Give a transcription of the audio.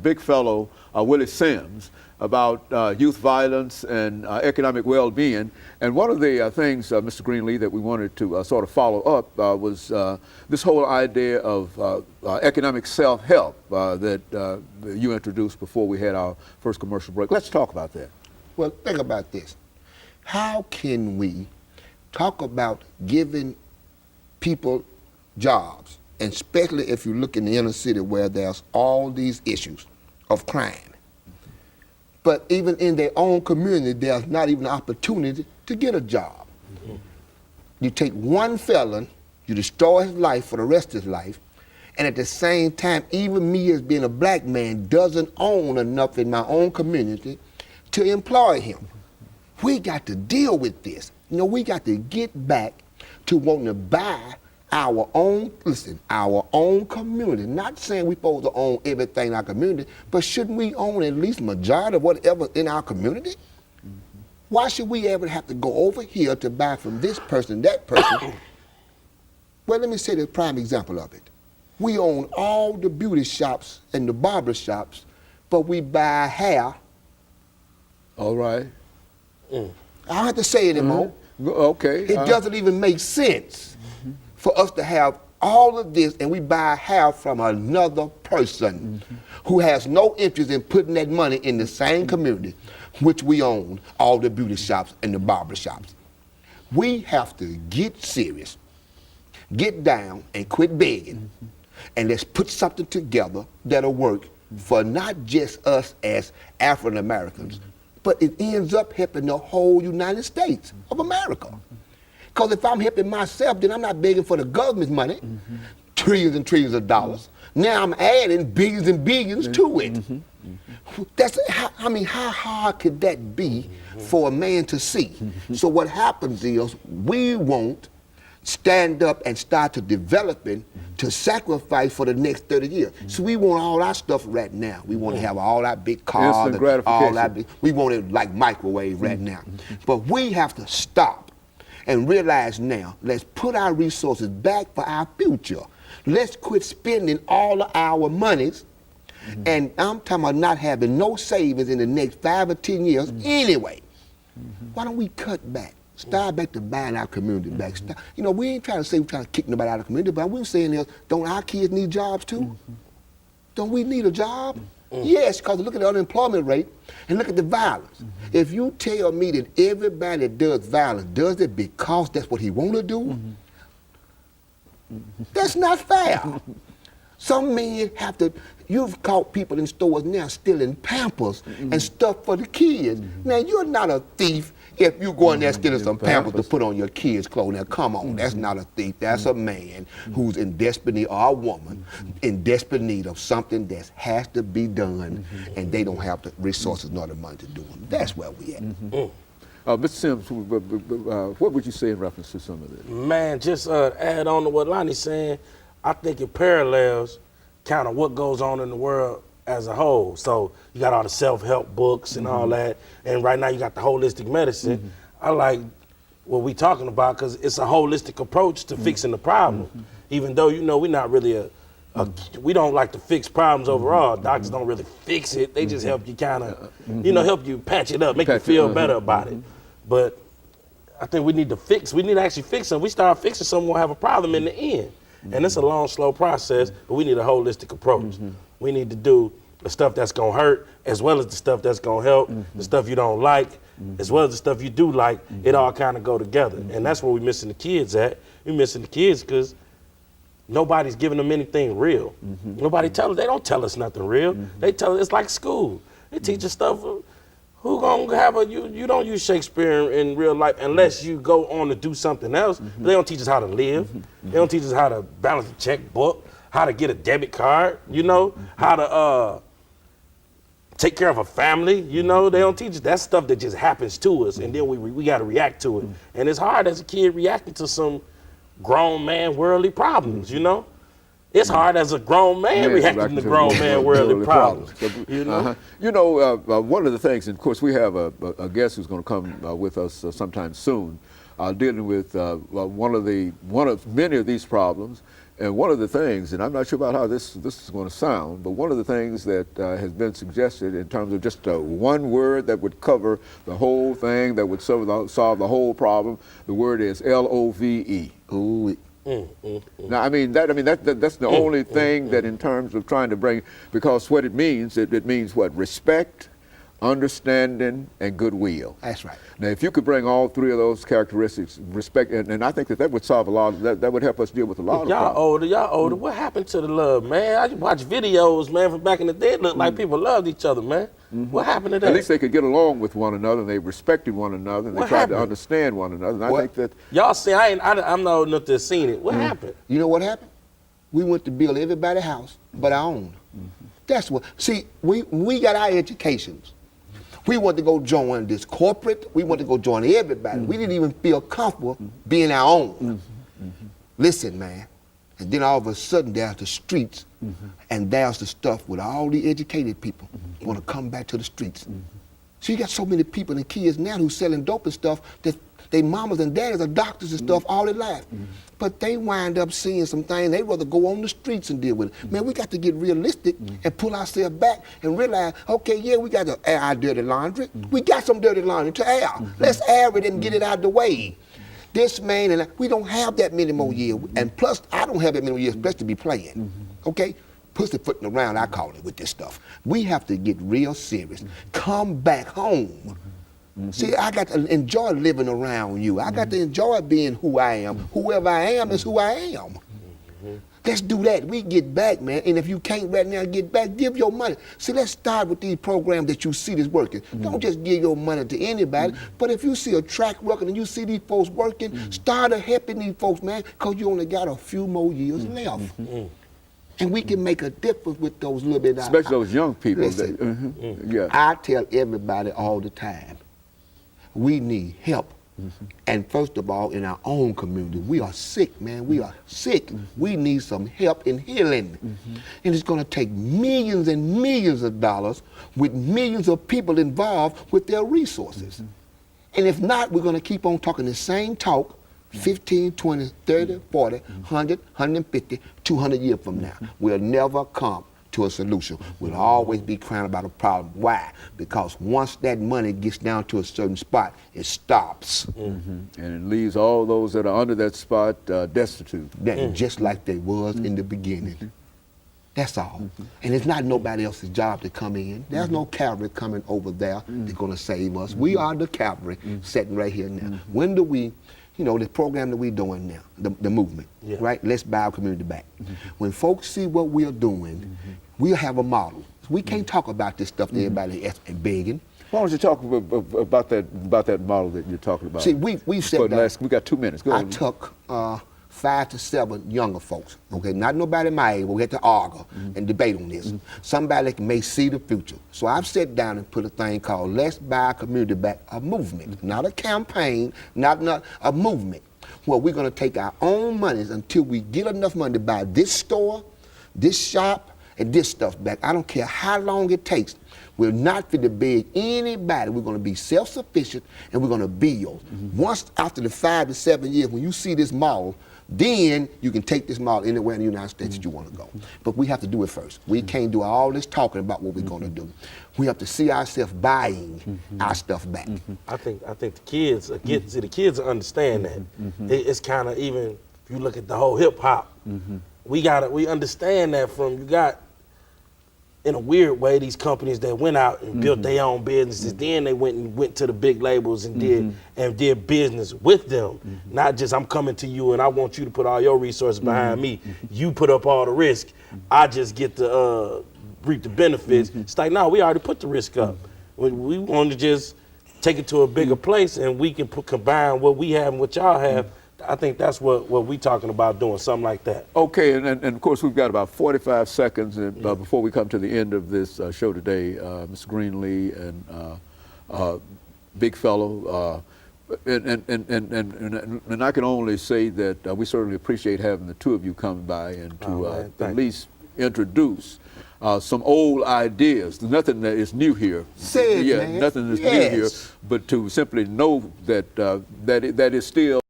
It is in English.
big fellow, WSims6, about youth violence and economic well-being. And one of the things, Mr. Greenlee, that we wanted to sort of follow up was this whole idea of economic self-help that you introduced before we had our first commercial break. Let's talk about that. Well, think about this. How can we talk about giving people jobs, and especially if you look in the inner city where there's all these issues of crime, but even in their own community, there's not even an opportunity to get a job. You take one felon, you destroy his life for the rest of his life, and at the same time, even me as being a black man doesn't own enough in my own community to employ him. We got to deal with this. You know, we got to get back to wanting to buy our own, our own community. Not saying we're supposed to own everything in our community, but shouldn't we own at least majority of whatever in our community? Why should we ever have to go over here to buy from this person, that person? Well, let me say the prime example of it. We own all the beauty shops and the barber shops, but we buy hair. All right. I don't have to say anymore. Okay. It doesn't even make sense for us to have all of this and we buy hair from another person who has no interest in putting that money in the same community which we own all the beauty shops and the barber shops. We have to get serious, get down and quit begging, and let's put something together that'll work for not just us as African Americans, but it ends up helping the whole United States of America. Because if I'm helping myself, then I'm not begging for the government's money, trillions and trillions of dollars. Now I'm adding billions and billions to it. That's I mean, how hard could that be for a man to see? So what happens is we won't stand up and start to developing to sacrifice for the next 30 years. So we want all our stuff right now. We want to have all our big cars, and all that we want it like microwave right now. But we have to stop and realize now, let's put our resources back for our future. Let's quit spending all of our monies, and I'm talking about not having no savings in the next 5 or 10 years anyway. Why don't we cut back? Start back to buying our community back. You know, we ain't trying to say we're trying to kick nobody out of the community, but we're saying is, don't our kids need jobs too? Don't we need a job? Yes, because look at the unemployment rate and look at the violence. If you tell me that everybody that does violence does it because that's what he want to do, that's not fair. Some men have to, you've caught people in stores now stealing Pampers and stuff for the kids. Now, you're not a thief if you go in there stealing some Pampers to put on your kids' clothes. Now, come on, that's not a thief. That's a man who's in desperate need, or a woman in desperate need of something that has to be done, and they don't have the resources nor the money to do it. That's where we at. Mr. Sims, what would you say in reference to some of this? Man, just add on to what Lonnie's saying. I think it parallels kind of what goes on in the world as a whole. So you got all the self-help books and all that, and right now you got the holistic medicine. I like what we talking about because it's a holistic approach to fixing the problem. Even though, you know, we're not really we don't like to fix problems overall. Doctors don't really fix it. They just help you kind of, you know, help you patch it up, make you feel better about it. But I think we need to actually fix them. We start fixing something, we'll have a problem in the end. And it's a long, slow process, but we need a holistic approach. We need to do the stuff that's gonna hurt, as well as the stuff that's gonna help, the stuff you don't like, as well as the stuff you do like. It all kind of go together. And that's where we're missing the kids at. We're missing the kids because nobody's giving them anything real. Nobody they don't tell us nothing real. They tell us, it's like school. They teach us stuff. Who gonna have you don't use Shakespeare in real life unless you go on to do something else. They don't teach us how to live. They don't teach us how to balance a checkbook, how to get a debit card, you know, how to take care of a family, you know. They don't teach us that stuff that just happens to us, and then we gotta react to it. And it's hard as a kid reacting to some grown man worldly problems, you know. It's hard as a grown man reacting to grown man worldly problems. You know, you know, one of the things, and of course, we have a guest who's going to come with us sometime soon, dealing with one of many of these problems, And one of the things, and I'm not sure about how this is going to sound, but one of the things that has been suggested in terms of just one word that would cover the whole thing, that would solve the whole problem, the word is LOVE. Ooh. Now, I mean that's the only thing that, in terms of trying to bring, because what it means what? Respect, understanding, and goodwill. That's right. Now, if you could bring all three of those characteristics, respect, and I think that would solve a lot. That would help us deal with a lot of problems. Y'all older. What happened to the love, man? I watch videos, man, from back in the day. It looked like people loved each other, man. What happened to that? At least they could get along with one another, and they respected one another, and they tried to understand one another. And I think that y'all see, I'm not old enough to have seen it. What happened? You know what happened? We went to build everybody's house but our own. That's what. See, we got our educations. We want to go join this corporate. We want to go join everybody. We didn't even feel comfortable being our own. Listen, man. And then all of a sudden there's the streets, and there's the stuff with all the educated people want to come back to the streets. So you got so many people and kids now who's selling dope and stuff that their mamas and daddies are doctors and stuff all their life. But they wind up seeing some things, they'd rather go on the streets and deal with it. Man, we got to get realistic and pull ourselves back and realize, okay, yeah, we got to air our dirty laundry. We got some dirty laundry to air. Let's air it and get it out of the way. This man and we don't have that many more years. And plus, I don't have that many more years, plus to be playing. Okay? Pussyfooting around, I call it, with this stuff. We have to get real serious. Come back home. See, I got to enjoy living around you. I got to enjoy being who I am. Whoever I am is who I am. Let's do that. We get back, man. And if you can't right now get back, give your money. See, let's start with these programs that you see that's working. Don't just give your money to anybody. But if you see a track working and you see these folks working, start helping these folks, man, because you only got a few more years left. And we can make a difference with those little bit. Especially those young people. Listen, yeah. I tell everybody all the time, we need help. And first of all, in our own community, we are sick, man. We are sick. We need some help in healing. And it's going to take millions and millions of dollars with millions of people involved with their resources. And if not, we're going to keep on talking the same talk 15, 20, 30, 40, 100, 150, 200 years from now. We'll never come to a solution. We'll always be crying about a problem. Why? Because once that money gets down to a certain spot, it stops. And it leaves all those that are under that spot destitute. Just like they was in the beginning. That's all. And it's not nobody else's job to come in. There's no cavalry coming over there that's going to save us. We are the cavalry sitting right here now. When do we, you know, the program that we're doing now, the movement, right? Let's buy our community back. When folks see what we're doing, we'll have a model. We can't talk about this stuff to everybody else and begging. Why don't you talk about that model that you're talking about? See, we said that. We got 2 minutes. Go I ahead. took 5 to 7 younger folks, okay? Not nobody my age, but we had to argue and debate on this. Somebody that may see the future. So I've sat down and put a thing called Let's Buy Our Community Back, a movement, not a campaign, not a movement, where we're gonna take our own monies until we get enough money to buy this store, this shop, and this stuff back. I don't care how long it takes. We're not fit to beg anybody. We're going to be self-sufficient, and we're going to build. Once after the 5 to 7 years, when you see this model, then you can take this model anywhere in the United States that you want to go. But we have to do it first. We can't do all this talking about what we're going to do. We have to see ourselves buying our stuff back. I think the kids see the kids understand that. It's kind of, even if you look at the whole hip hop, we understand that from, you got, in a weird way, these companies that went out and built their own businesses, then they went to the big labels and did business with them. Not just, I'm coming to you and I want you to put all your resources behind me. You put up all the risk. I just get to reap the benefits. It's like, no, we already put the risk up. We want to just take it to a bigger place, and we can combine what we have and what y'all have. I think that's what we talking about doing, something like that. Okay, and of course we've got about 45 seconds before we come to the end of this show today. Mr. Greenlee and big fellow, and I can only say that we certainly appreciate having the two of you come by and to at least introduce some old ideas. Nothing that is new here. Say it, man. Nothing is new here, but to simply know that that is still